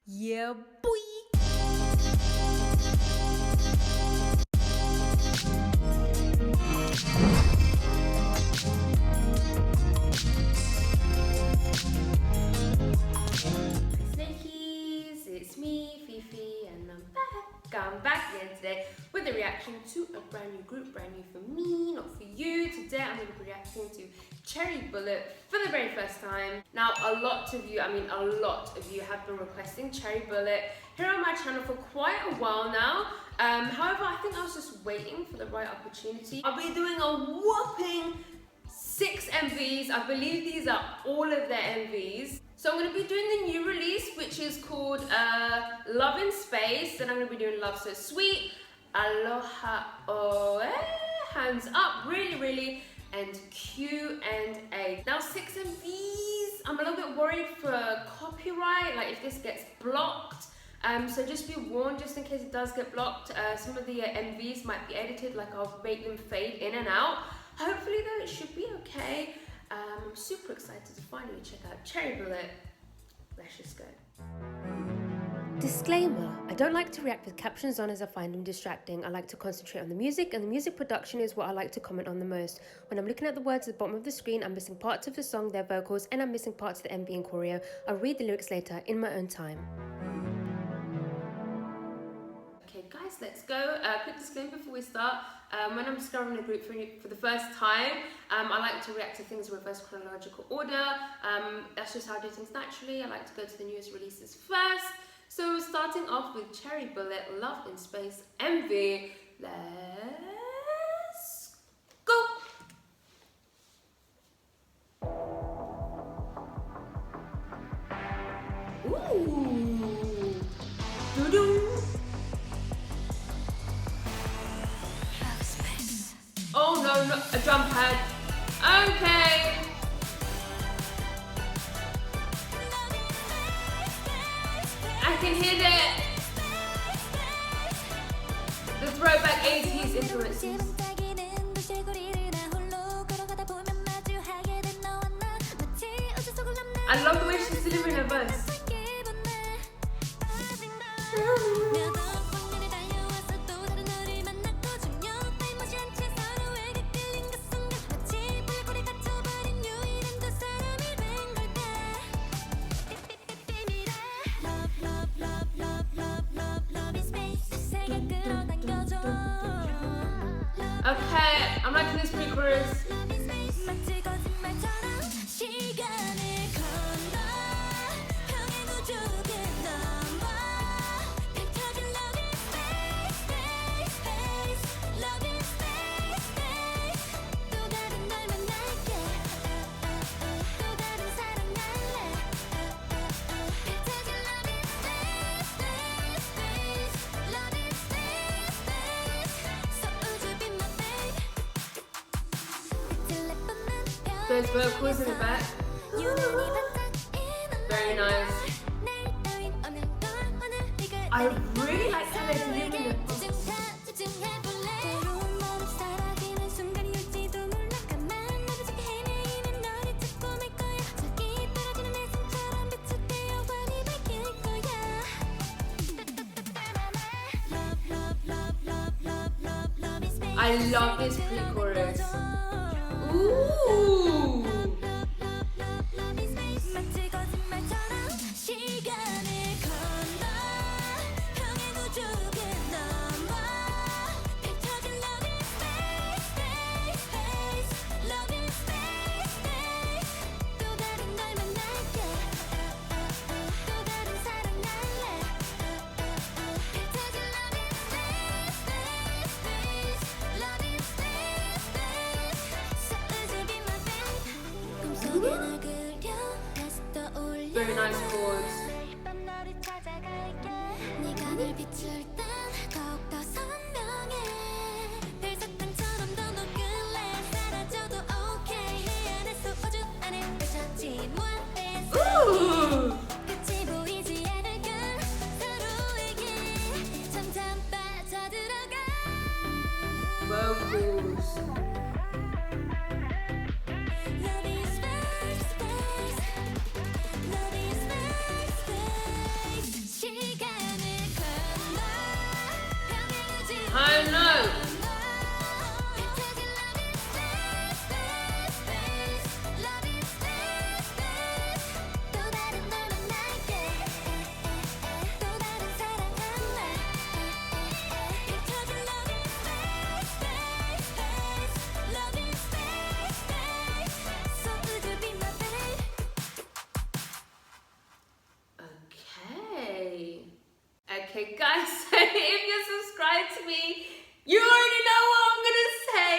Yeah, boy! Snakies, it's me, Fifi, and I'm back. I'm back again today with a reaction to a brand new group, brand new for me, not for you. Today I'm going to be reacting to Cheryblett for the very first time. Now, a lot of you have been requesting Cheryblett here on my channel for quite a while now. However, I think I was just waiting for the right opportunity. I'll be doing a whopping 6 MVs. I believe these are all of their MVs. So I'm going to be doing the new release, which is called Love in Space. Then I'm going to be doing Love So Sweet, Alohaoe, Hands Up, Really, and Q&A. Now 6 MVs, I'm a little bit worried for copyright, like if this gets blocked. So just be warned, just in case it does get blocked. Some of the MVs might be edited, like I'll make them fade in and out. Hopefully though, it should be okay. I'm super excited to finally check out Cheryblett. Let's just go. Disclaimer, I don't like to react with captions on as I find them distracting. I like to concentrate on the music, and the music production is what I like to comment on the most. When I'm looking at the words at the bottom of the screen, I'm missing parts of the song, their vocals, and I'm missing parts of the MV and choreo. I'll read the lyrics later in my own time. Okay guys, let's go. Quick disclaimer before we start. When I'm discovering a group for the first time, I like to react to things in reverse chronological order. That's just how I do things naturally. I like to go to the newest releases first. So starting off with Cheryblett, Love in Space MV. Let's go! Ooh! Doo-doo! Oh no, a drum pad. Okay. I can hear the throwback 80s influences. I love the way she's delivering her verse. Okay, I'm liking this pre-chorus. Those vocals in the back. Very nice. I really like how they're delivering it. I love this pre-chorus. Ooh! Okay guys, so if you're subscribed to me, you already know what I'm gonna say.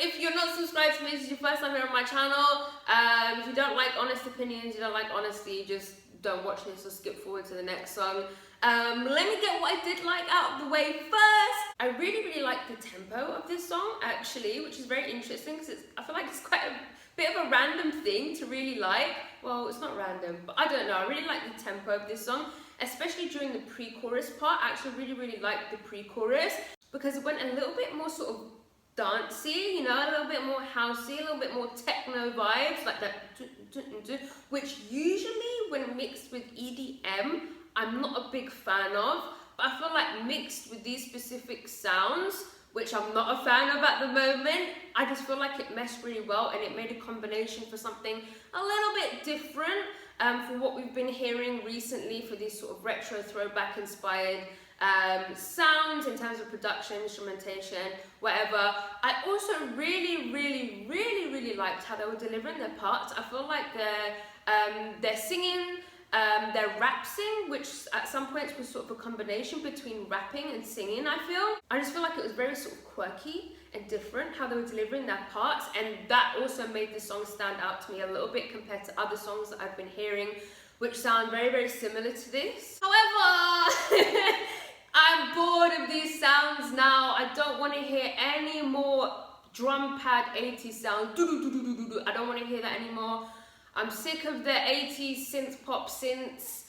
If you're not subscribed to me, this is your first time here on my channel. If you don't like honest opinions, you don't like honesty, just don't watch this or skip forward to the next song. Let me get what I did like out of the way first. I really like the tempo of this song actually, which is very interesting because I feel like it's quite a bit of a random thing to really like. Well, it's not random, but I don't know. I really like the tempo of this song, especially during the pre-chorus part. I actually really liked the pre-chorus because it went a little bit more sort of dancey, you know, a little bit more housey, a little bit more techno vibes, like that, which usually when mixed with EDM, I'm not a big fan of, but I feel like mixed with these specific sounds, which I'm not a fan of at the moment, I just feel like it meshed really well and it made a combination for something a little bit different from what we've been hearing recently for these sort of retro throwback inspired sounds in terms of production, instrumentation, whatever. I also really liked how they were delivering their parts. I feel like they're singing, their rapping, which at some points was sort of a combination between rapping and singing, I just feel like it was very sort of quirky and different how they were delivering their parts, and that also made the song stand out to me a little bit compared to other songs that I've been hearing, which sound very similar to this. However, I'm bored of these sounds now. I don't want to hear any more drum pad 80s sound. I don't want to hear that anymore. I'm sick of the 80s synth pop synths,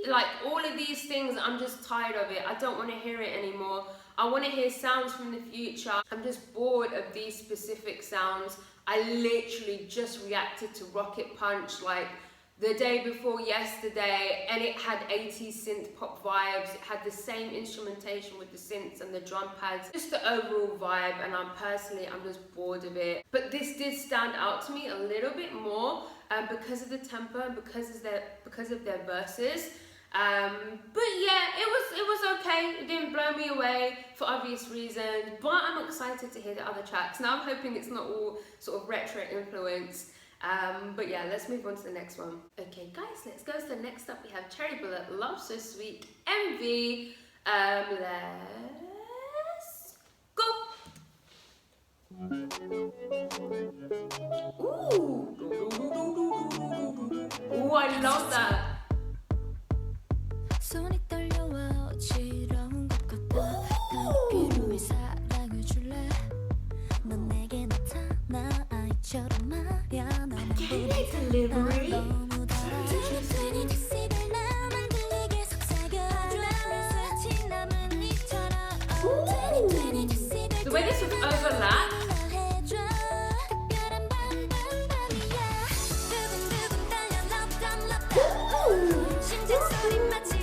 like all of these things. I'm just tired of it. I don't want to hear it anymore. I want to hear sounds from the future. I'm just bored of these specific sounds. I literally just reacted to Rocket Punch like the day before yesterday, and it had 80s synth pop vibes. It had the same instrumentation with the synths and the drum pads, just the overall vibe, and I'm just bored of it. But this did stand out to me a little bit more because of the tempo and because of their verses. But yeah, it was okay. It didn't blow me away for obvious reasons, but I'm excited to hear the other tracks. Now I'm hoping it's not all sort of retro influenced. But yeah, let's move on to the next one. Okay guys, let's go. So next up we have Cheryblett, Love So Sweet, MV. Let's go. Ooh, I love that. 손이 떨려와 어지러운 것 같아 귀로 이 사랑을 줄래 넌 내게 나타나 아이처럼 말야 너만 보니 난 너무 달아줘 decibel 나만 들리게 속삭여줘 스치 남은 입처럼 20 decibel The way this would overlap. 특별한 밤이야 두근두근 달려 love love 심장 소리 마치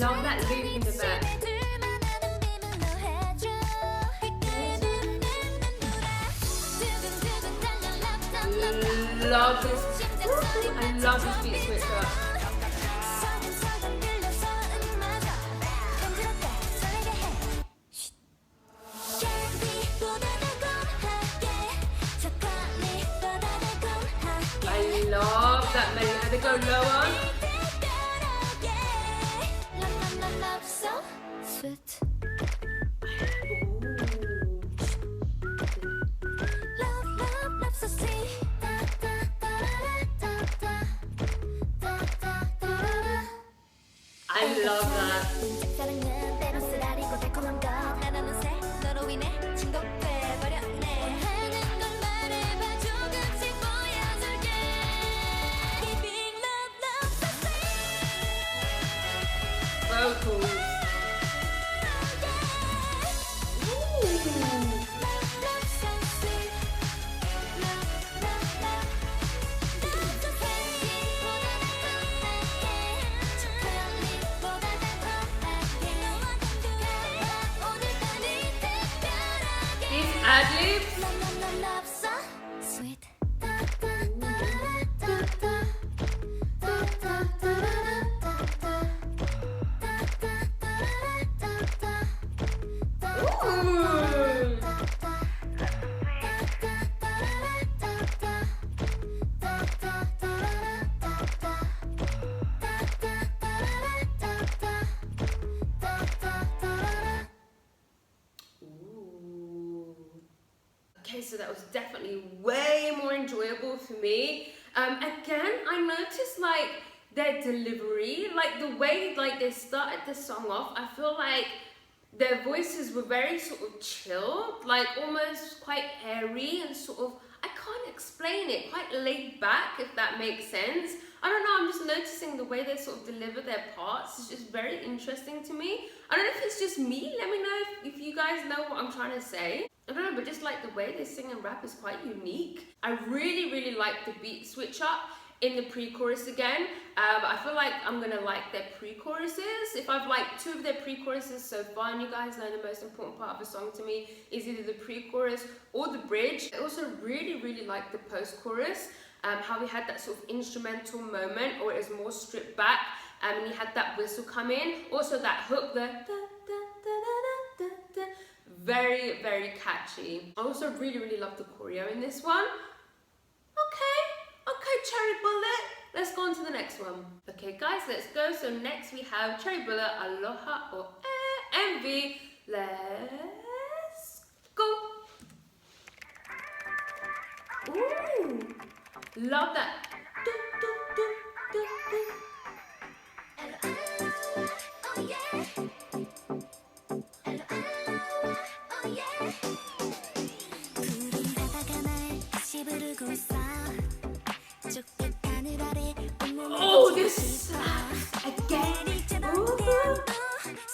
Love that loop in the back. Love this. I love this beat switch up. I love that melody. How they go lower. Sweet. Love so sweet. I love that. Vocals. Ooh. These ad-libs. Sweet. Ooh. Ooh. Okay, so that was definitely way more enjoyable for me. Again, I noticed like their delivery, like the way like they started the song off, I feel like their voices were very sort of chilled, like almost quite airy and sort of, I can't explain it, quite laid back, if that makes sense. I don't know, I'm just noticing the way they sort of deliver their parts is just very interesting to me. I don't know if it's just me, let me know if you guys know what I'm trying to say. I don't know, but just like the way they sing and rap is quite unique. I really like the beat switch up in the pre-chorus again. I feel like I'm gonna like their pre-choruses. If I've liked two of their pre-choruses so far, and you guys know the most important part of a song to me is either the pre-chorus or the bridge. I also really like the post-chorus, how we had that sort of instrumental moment, or it was more stripped back, and you had that whistle come in. Also that hook, the da, da, da, da, da, da, very catchy. I also really love the choreo in this one. Okay, Cherry Bullet. Let's go on to the next one. Okay, guys, let's go. So next we have Cherry Bullet, Aloha or MV. Let's go. Ooh, love that. Do, do, do, do, do. Oh yeah. Oh yeah. 푸른 바다가 날 씹으르고 있어. 좁은 하늘 아래 온몸을 Oh, this slaps again. Ooh.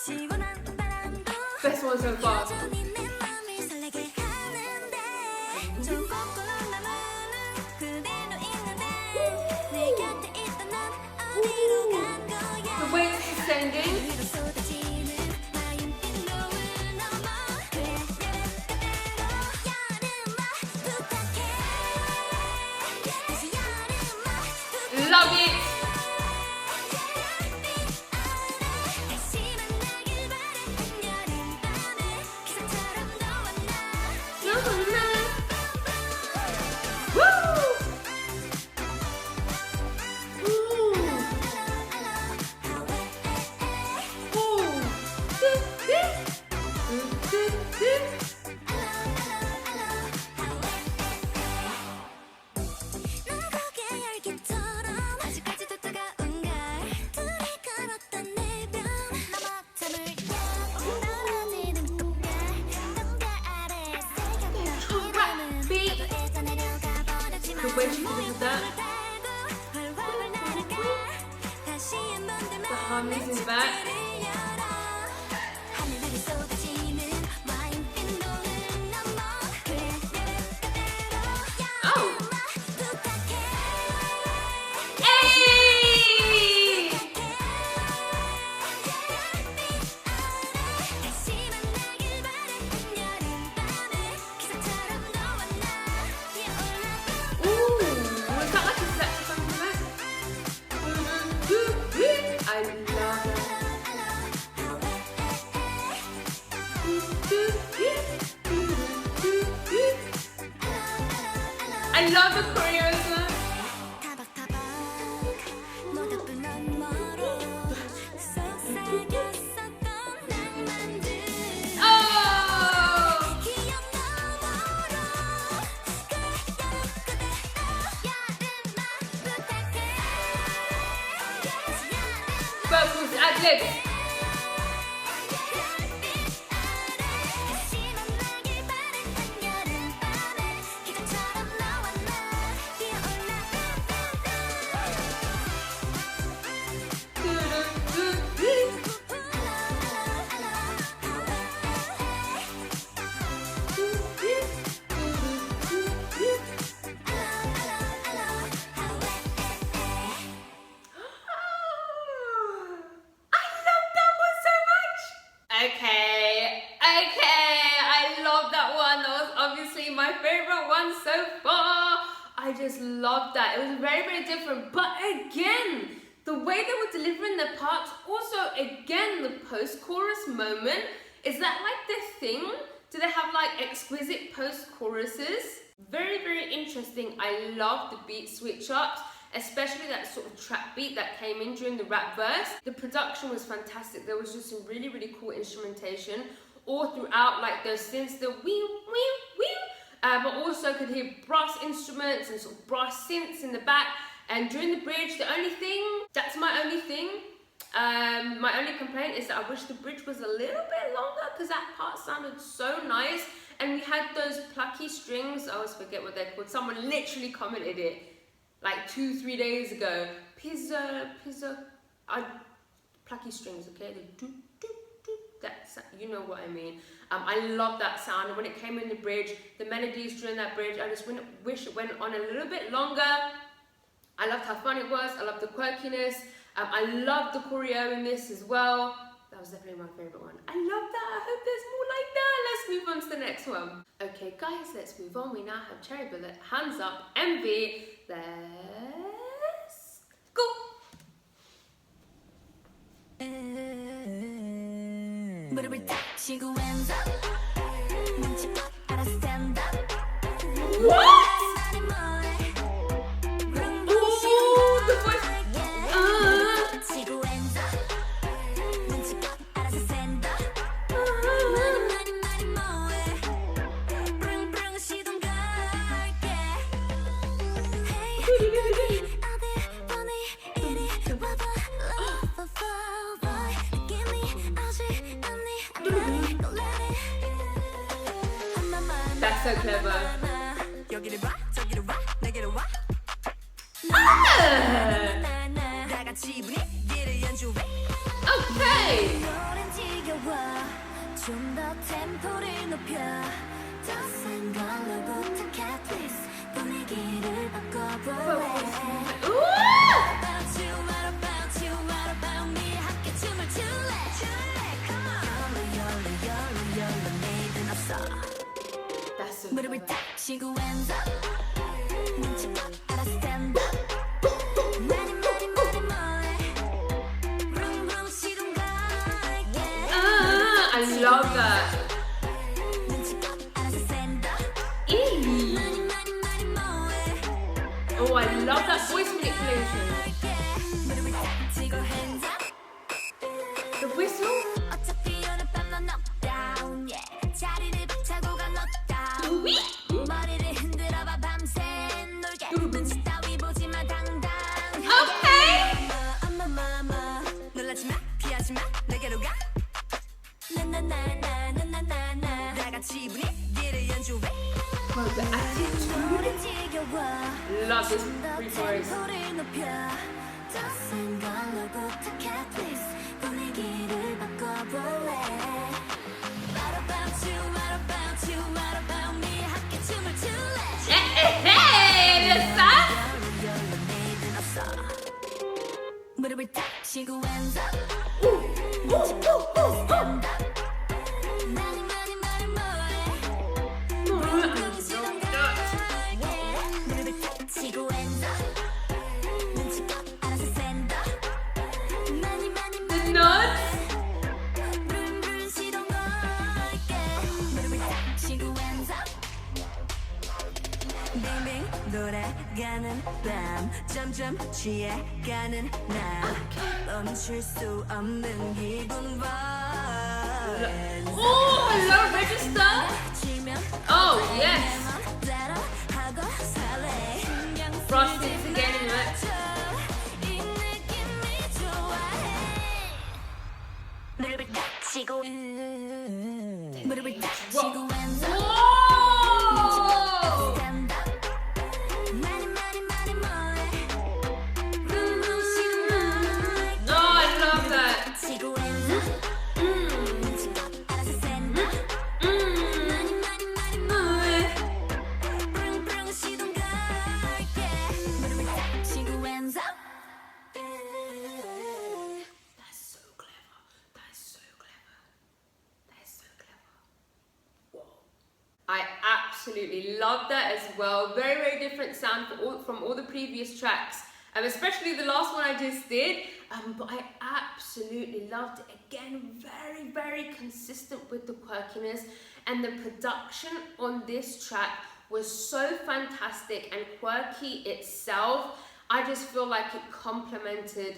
시원한 바람도 Best one so far. 여전히 내 맘을 설레게 하는데 저 거꾸로 나무는 그대로 있는데 내 곁에 있던 넌 어디로 간 거야. The way it's descending. 위로 쏟아지는 하얀빛 노을 넘어 그래 여름아 부탁해 다시 여름아 Love it. 다시 만나길 바랬던 여름밤에 기사처럼 너와 나 넌 고개 열기처럼 아직까지도 뜨거운 걸 둘이 걸었던 내변 넘어 잠을 떨어지는 꽃별 똥별 아래에 새겼던 이름은 너도 일단 내려가 버렸지만 The way she delivers that. 활활 날아가 다시 한번 The harmonies in the back. 하늘들이 쏟아지는 와인빛 노을 넘어 그래 Oh. 여름아 부탁해 Hey. 다시 만나길 바랬던 여름밤에 기사처럼 너와 나 뛰어올라 Ooh, was that like a sexy song from it? I love it. I love the choreo as well. 타박타박 너 덕분 넌 멀어 속삭였었던 낭만들 Oh! 기억 너머로 여름아 부탁해 Vocals, ad-libs. 다시 만나길 바랬던 여름밤에 기적처럼 너와 나 뛰어올라 okay. I love that one. That was obviously my favorite one so far. I just loved that. It was very, very different. But again, the way they were delivering their parts, also again, the post-chorus moment, is that like their thing? Do they have like exquisite post-choruses? Very, very interesting. I love the beat switch ups, especially that sort of trap beat that came in during the rap verse. The production was fantastic. There was just some really, really cool instrumentation all throughout, like those synths, the wee, but also could hear brass instruments and sort of brass synths in the back. And during the bridge, my only complaint is that I wish the bridge was a little bit longer because that part sounded so nice. And we had those plucky strings, I always forget what they're called. Someone literally commented it like 2-3 days ago. Plucky strings, okay? The that's, you know what I mean. I love that sound, and when it came in the bridge, the melodies during that bridge, I just wish it went on a little bit longer. I loved how fun it was. I loved the quirkiness. I loved the choreo in this as well. That was definitely my favorite one. I love that. I hope there's more like that. Let's move on to the next one. Okay, guys, let's move on. We now have Cheryblett, Hands Up, MV. Let's go. 무릎을 딱 치고 hands up 눈치껏 알아 stand up What? That's so clever. Okay. That's so 무릎을 딱 치고 hands up 눈치껏 알아 stand up 많이 뭐해 룽룽 시동 걸게 I love that. 눈치껏 알아서 stand up 많이 뭐해 Oh, I love that voice manipulation. 무릎을 딱 치고 hands up The whistle. 어차피 오늘 밤 넌 knockdown yeah 자리를 차고 가 knockdown 머리를 흔들어봐 밤새 놀게 눈치 따위 보지마 당당하게 Okay. 엄마 놀라지마 피하지마 내게로 가 나나나나나나나 다 같이 분위기를 연주해 Well, the attitude. 노래 지겨워 Love this 더 pre-chorus. 템포를 높여 더 센 걸로 부탁해 please 분위기를 바꿔볼래 What about you, what about you, what about me 함께 춤을 출래 Hey, that's that. 무릎을 딱 치고 hands up 많이 뭐해 룽룽 시동 걸게 무릎을 딱 치고 hands up 눈치껏 알아서 stand up 많이 The nuts. 룽룽 시동 걸게 무릎을 딱 치고 hands up 빙빙 돌아가는 밤 점점 취해가는 나 멈출 수 없는 기분 violence Oh, hello, register. 치면 Oh, yes. 따라 하고 살래 Frosties again in it. 이 느낌이 좋아해 무릎을 딱 치고 무릎을 딱 치고 hands up Whoa. stand up 많이 뭐해 룽룽 시동 걸게 No, I love that. 치고 hands up 눈치껏 알아서 stand up 많이 뭐해 absolutely love that as well. Very, very different sound from all the previous tracks, especially the last one I just did. But I absolutely loved it. Again, very, very consistent with the quirkiness, and the production on this track was so fantastic and quirky itself. I just feel like it complemented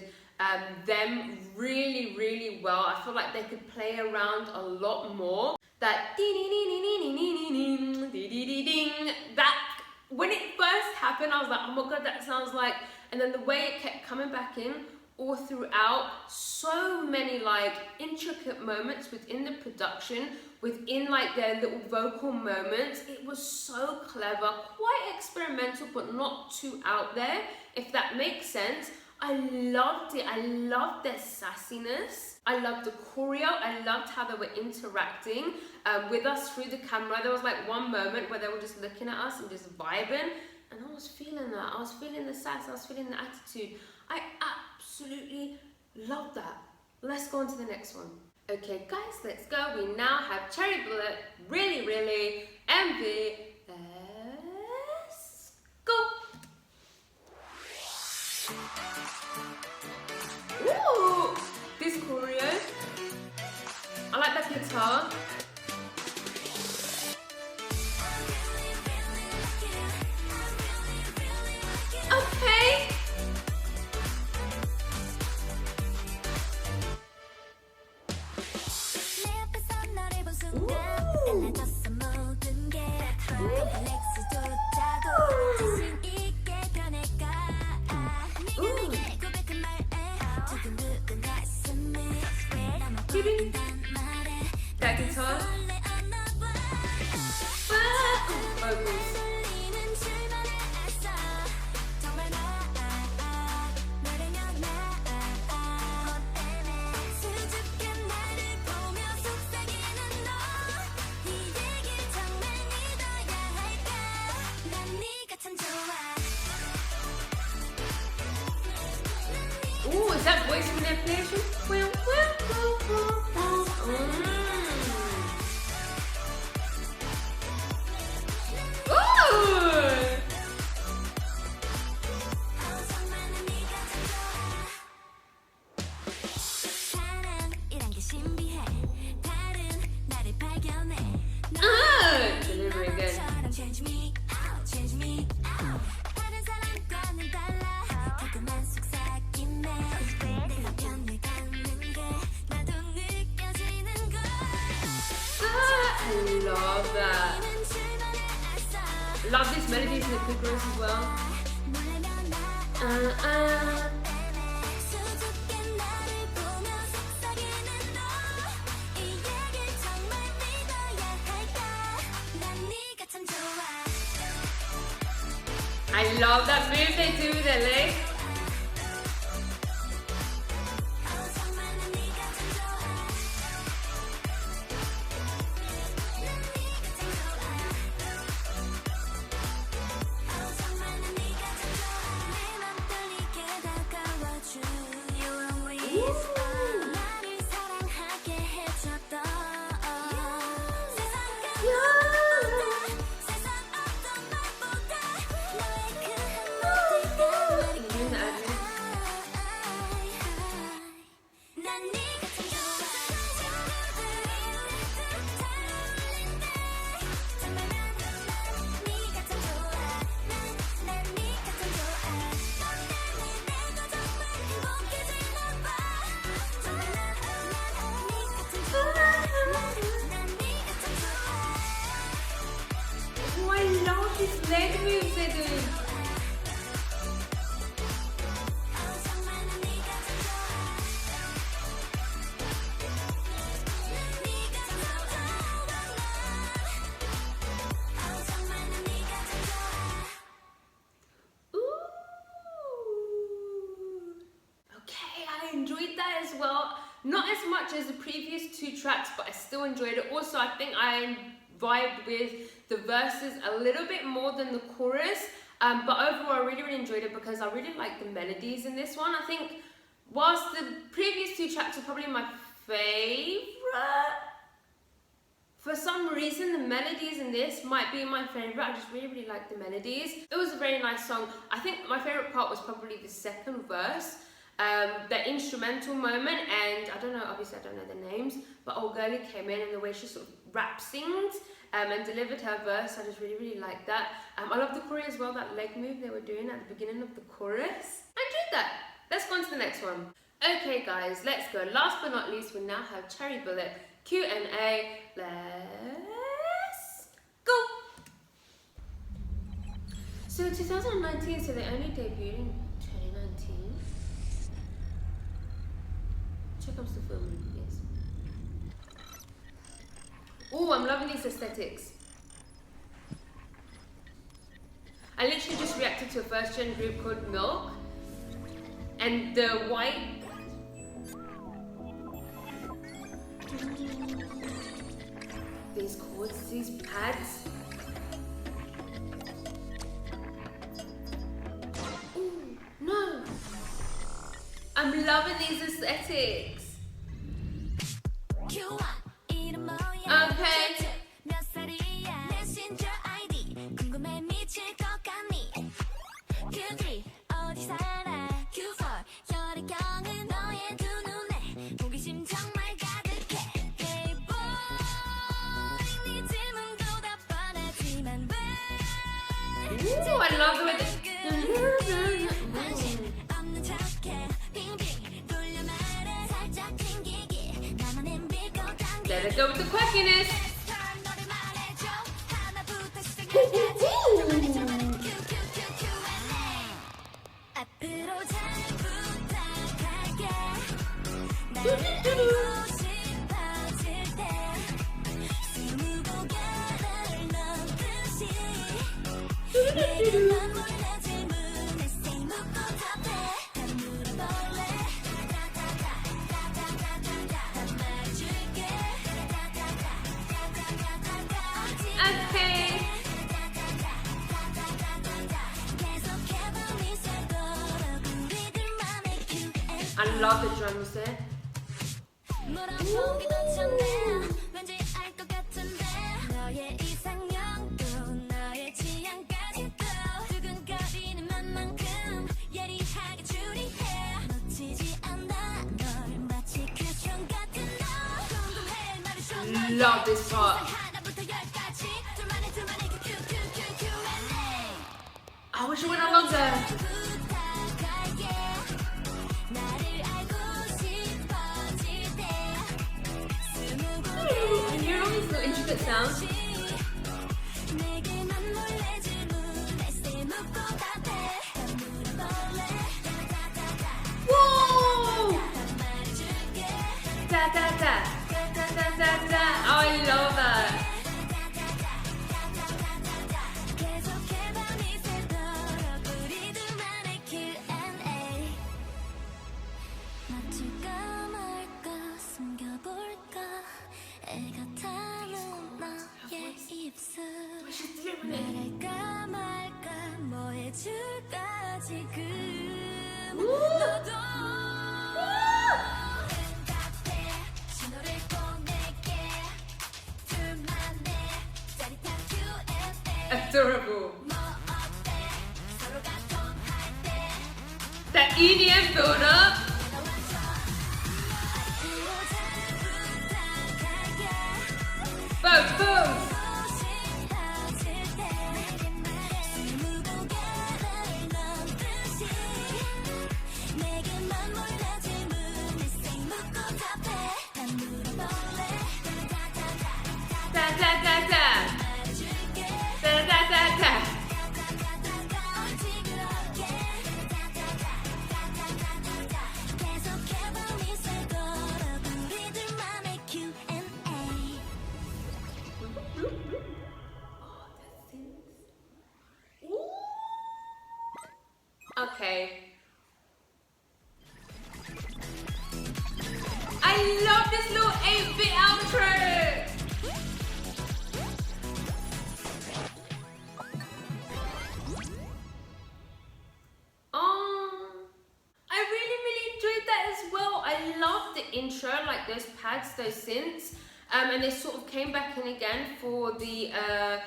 them really, really well. I feel like they could play around a lot more. That ding ding ding ding ding ding ding, that when it first happened, I was like, oh my god, that sounds like. And then the way it kept coming back in all throughout, so many like intricate moments within the production, within like their little vocal moments. It was so clever, quite experimental, but not too out there, if that makes sense. I loved it. I loved their sassiness. I loved the choreo. I loved how they were interacting with us through the camera. There was like one moment where they were just looking at us and just vibing, and I was feeling that. I was feeling the sass. I was feeling the attitude. I absolutely loved that. Let's go on to the next one. Okay, guys, let's go. We now have Cherillet, Really, Really, MV. Let's go. Ooh, this choreo. I like that guitar. Okay. That guitar. Vocals. Ooh, is that voice manipulation? Delivering good. I love that. Love these melodies in the pre-chorus as well. I love that move they do with their legs. These leg moves they're doing. Ooh. Okay, I enjoyed that as well. Not as much as the previous two tracks, but I still enjoyed it. Also, I think I vibed with the verses a little bit more than the chorus, but overall I really, really enjoyed it because I really like the melodies in this one. I think whilst the previous two tracks are probably my For some reason, the melodies in this might be my favourite. I just really like the melodies. It was a very nice song. I think my favourite part was probably the second verse. The instrumental moment, and I don't know, obviously I don't know the names, but old girlie came in and the way she sort of rap sings and delivered her verse, I just really liked that. I love the choreo as well, that leg move they were doing at the beginning of the chorus. I enjoyed that. Let's go on to the next one. Okay guys, let's go. Last but not least, we now have Cherrybullet Q&A. Let's go. So 2019, so they only debuted in 2019. Check out the film, yes. Oh, I'm loving these aesthetics. I literally just reacted to a first gen group called Milk, and the white. These chords, these pads. Ooh, no. I'm loving these aesthetics. Okay. Ooh, I love the way Let it go with the quirkiness. I love the drums there. Love this part. I wish it went on longer. And you know these little intricate sounds? Whoa! Da da da. Da, da, da, da. Oh, I love that. Adorable. That EDM build up. Boom, boom. Da da da da. Da da da da. Okay. I love this little 8-bit outro. I really enjoyed that as well. I love the intro, like those pads, those synths. And they sort of came back in again for the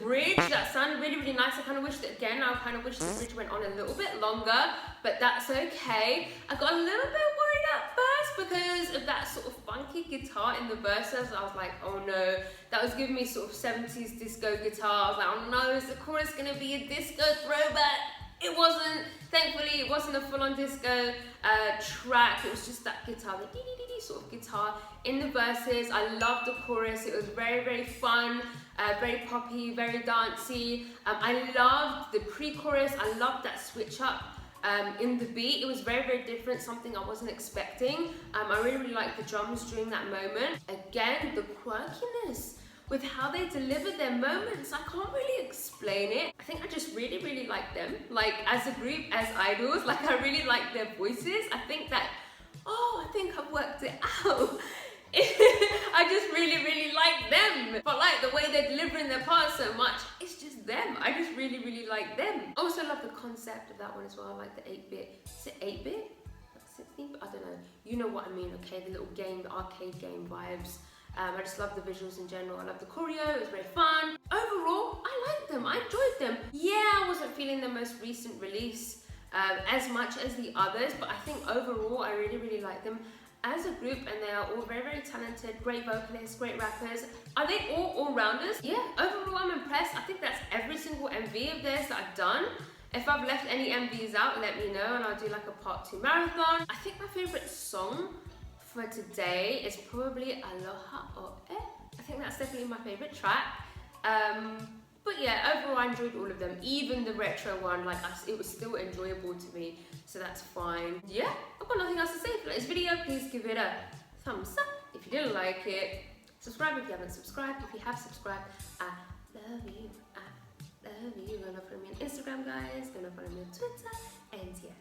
bridge. That sounded really, really nice. I kind of wish that again, I kind of wish the bridge went on a little bit longer, but that's okay. I got a little bit worried at first because of that sort of funky guitar in the verses. I was like, oh no, that was giving me sort of 70s disco guitar. I was like, oh no, is the chorus gonna be a disco throwback? It wasn't. Thankfully, it wasn't a full-on disco track. It was just that guitar, the dee-dee-dee-dee sort of guitar in the verses. I loved the chorus. It was very, very fun, very poppy, very dancey. I loved the pre-chorus. I loved that switch up in the beat. It was very, very different, something I wasn't expecting. I really, really liked the drums during that moment. Again, the quirkiness with how they delivered their moments, I can't really explain it. I think I just really, really like them. Like as a group, as idols, like I really like their voices. I think that, I think I've worked it out. I just really, really like them. But like the way they're delivering their parts so much, it's just them. I just really, really like them. I also love the concept of that one as well. I like the 8-bit, is it 8-bit? 16-bit? I don't know. You know what I mean, okay? The little game, the arcade game vibes. I just love the visuals in general. I love the choreo, it was very fun. Overall, I liked them, I enjoyed them. Yeah, I wasn't feeling the most recent release as much as the others, but I think overall, I really, really like them as a group, and they are all very, very talented, great vocalists, great rappers. Are they all all-rounders? Yeah, overall, I'm impressed. I think that's every single MV of theirs that I've done. If I've left any MVs out, let me know, and I'll do like a part 2 marathon. I think my favorite song for today is probably Alohaoe. I think that's definitely my favorite track. But yeah, overall I enjoyed all of them. Even the retro one, like it was still enjoyable to me, so that's fine. Yeah, I've got nothing else to say for this video. Please give it a thumbs up if you didn't like it. Subscribe if you haven't subscribed. If you have subscribed, I love you. I love you. Gonna follow me on Instagram, guys. Gonna follow me on Twitter. And yeah.